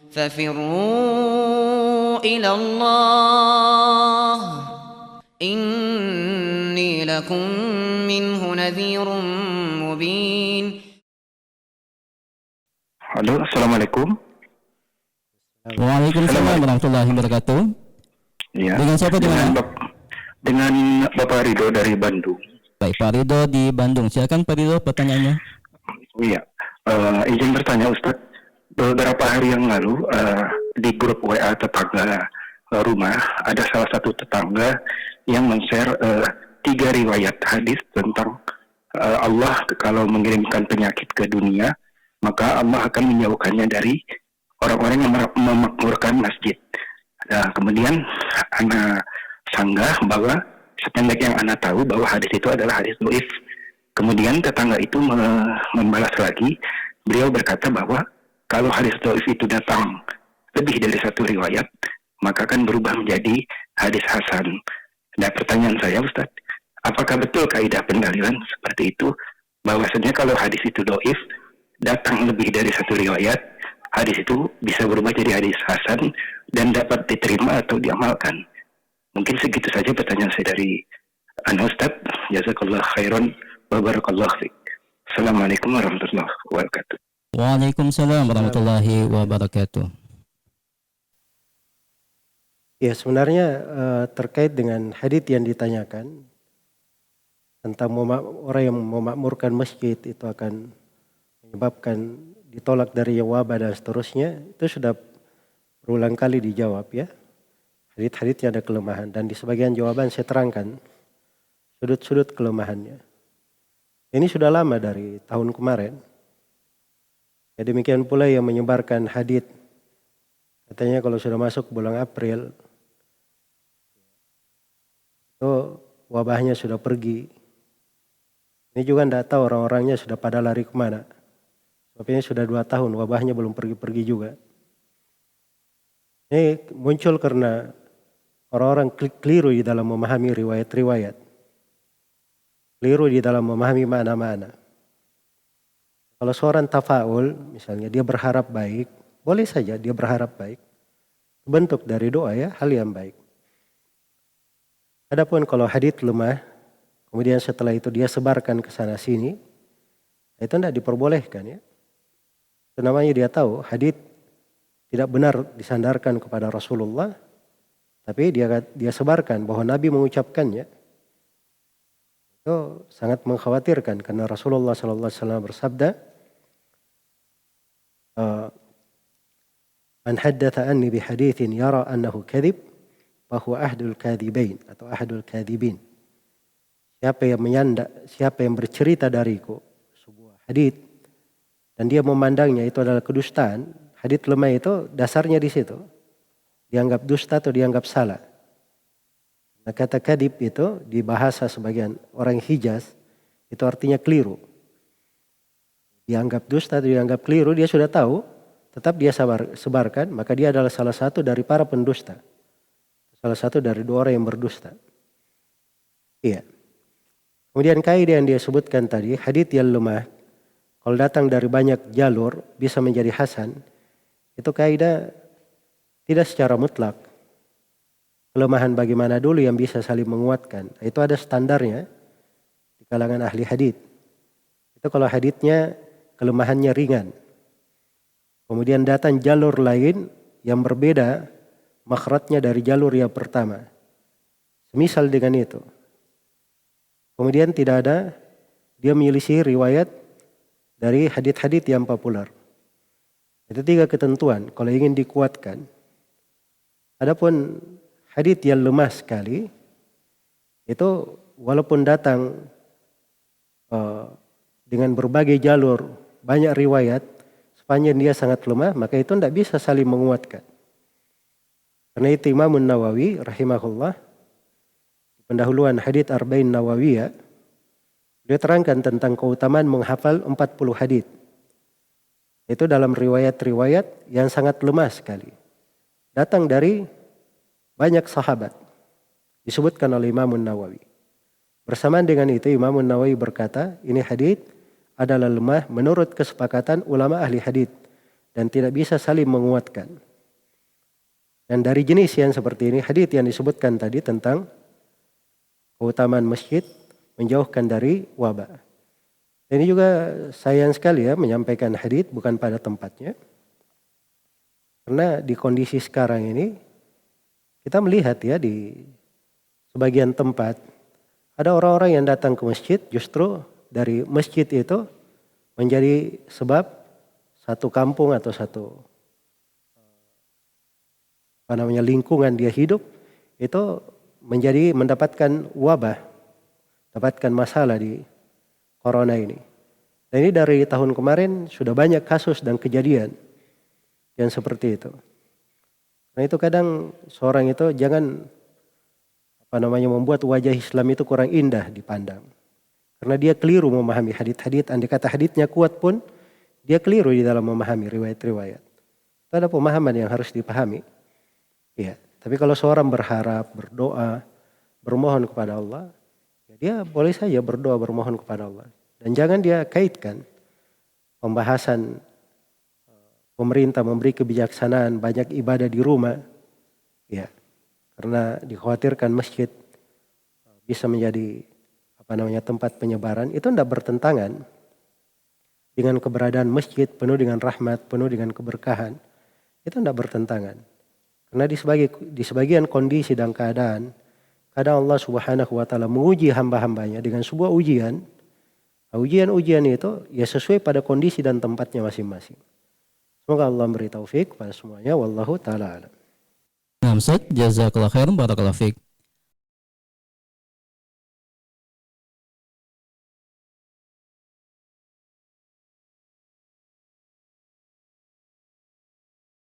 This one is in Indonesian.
ففروا إلى الله إني لكم منه نذير مبين. Halo, Assalamualaikum. Waalaikumsalam warahmatullahi wabarakatuh. Ya, Dengan siapa di mana? dengan Bapak Ridho dari Bandung. Baik, Pak Ridho di Bandung. Silakan Pak Ridho pertanyaannya. Iya, izin bertanya Ustadz. Beberapa hari yang lalu di grup WA tetangga rumah ada salah satu tetangga yang men-share 3 riwayat hadis tentang Allah kalau mengirimkan penyakit ke dunia, maka Allah akan menjauhkannya dari orang-orang yang memakmurkan masjid. Nah, kemudian anak sanggah bahwa sependek yang anak tahu bahwa hadis itu adalah hadis dhaif. Kemudian tetangga itu membalas lagi, beliau berkata bahwa kalau hadis dhaif itu datang lebih dari 1 riwayat, maka akan berubah menjadi hadis hasan. Nah, pertanyaan saya Ustaz, apakah betul kaidah pendalilan seperti itu, bahwasanya kalau hadis itu dhaif datang lebih dari 1 riwayat, hadis itu bisa berubah jadi hadis hasan dan dapat diterima atau diamalkan? Mungkin segitu saja pertanyaan saya dari Ustaz. Jazakallah khairan wa barakallahu fiik. Assalamualaikum warahmatullahi wabarakatuh. Waalaikumsalam warahmatullahi wabarakatuh. Ya, sebenarnya terkait dengan hadits yang ditanyakan tentang orang yang memakmurkan masjid itu akan menyebabkan ditolak dari wabah dan seterusnya, itu sudah berulang kali dijawab ya. Hadits-haditsnya ada kelemahan dan di sebagian jawaban saya terangkan sudut-sudut kelemahannya. Ini sudah lama dari tahun kemarin. Ya, demikian pula yang menyebarkan hadits katanya kalau sudah masuk bulan April itu wabahnya sudah pergi. Ini juga tidak tahu orang-orangnya sudah pada lari kemana. Sebabnya sudah 2 tahun wabahnya belum pergi-pergi juga. Ini muncul karena orang-orang keliru di dalam memahami riwayat-riwayat. Keliru di dalam memahami makna-makna. Kalau seorang tafaul, misalnya dia berharap baik, boleh saja dia berharap baik. Bentuk dari doa ya, hal yang baik. Adapun kalau hadits lemah, kemudian setelah itu dia sebarkan ke sana sini, itu tidak diperbolehkan ya. Itu namanya dia tahu hadits tidak benar disandarkan kepada Rasulullah, tapi dia sebarkan bahwa Nabi mengucapkannya. Itu sangat mengkhawatirkan karena Rasulullah SAW bersabda, "Man haddatha anni bi haditsin yara annahu kadhib, fahuwa ahdul kadhibain atau ahdul kadhibin." Siapa yang bercerita dariku sebuah hadits dan dia memandangnya itu adalah kedustaan, hadits lemah itu dasarnya di situ. Dianggap dusta atau dianggap salah. Nah, kata kadhib itu di bahasa sebagian orang Hijaz itu artinya keliru. Dianggap dusta atau dianggap keliru, dia sudah tahu, tetap dia sebarkan, maka dia adalah salah satu dari para pendusta. Salah satu dari 2 orang yang berdusta. Iya. Kemudian kaidah yang dia sebutkan tadi, hadits yang lemah, kalau datang dari banyak jalur bisa menjadi hasan, itu kaidah tidak secara mutlak. Kelemahan bagaimana dulu yang bisa saling menguatkan. Itu ada standarnya di kalangan ahli hadits. Itu kalau haditsnya kelemahannya ringan. Kemudian datang jalur lain yang berbeda makhrajnya dari jalur yang pertama. Semisal dengan itu. Kemudian tidak ada dia menyelisih riwayat dari hadits-hadits yang populer. Itu 3 ketentuan kalau ingin dikuatkan. Adapun hadits yang lemah sekali itu walaupun datang dengan berbagai jalur, banyak riwayat, sepanjang dia sangat lemah, maka itu tidak bisa saling menguatkan. Karena itu Imam Nawawi rahimahullah pendahuluan hadits Arba'in Nawawiyah, dia terangkan tentang keutamaan menghafal 40 hadits. Itu dalam riwayat-riwayat yang sangat lemah sekali. Datang dari banyak sahabat. Disebutkan oleh Imam Nawawi. Bersamaan dengan itu Imam Nawawi berkata, ini hadits adalah lemah menurut kesepakatan ulama ahli hadits. dan tidak bisa saling menguatkan. Dan dari jenis yang seperti ini, hadits yang disebutkan tadi tentang keutamaan masjid menjauhkan dari wabah. Ini juga sayang sekali ya menyampaikan hadits bukan pada tempatnya. Karena di kondisi sekarang ini kita melihat ya di sebagian tempat ada orang-orang yang datang ke masjid justru dari masjid itu menjadi sebab satu kampung atau satu lingkungan dia hidup itu menjadi mendapatkan wabah, mendapatkan masalah di corona ini. Dan ini dari tahun kemarin sudah banyak kasus dan kejadian yang seperti itu. Nah itu kadang seorang itu jangan membuat wajah Islam itu kurang indah dipandang. Karena dia keliru memahami hadits-hadits, andai kata haditsnya kuat pun dia keliru di dalam memahami riwayat-riwayat. Itu ada pemahaman yang harus dipahami. Ya, tapi kalau seorang berharap, berdoa, bermohon kepada Allah, ya dia boleh saja berdoa, bermohon kepada Allah. Dan jangan dia kaitkan pembahasan pemerintah memberi kebijaksanaan banyak ibadah di rumah, ya, karena dikhawatirkan masjid bisa menjadi tempat penyebaran, itu tidak bertentangan dengan keberadaan masjid penuh dengan rahmat, penuh dengan keberkahan. Itu tidak bertentangan. Karena di sebagian kondisi dan keadaan, kadang Allah Subhanahu wa taala menguji hamba-hambanya dengan sebuah ujian. Ujian-ujian itu ya sesuai pada kondisi dan tempatnya masing-masing. Semoga Allah beri taufik kepada semuanya. Wallahu ta'ala alam. Nah, Ustaz, jazakallahu khairan, barakallahu fiik.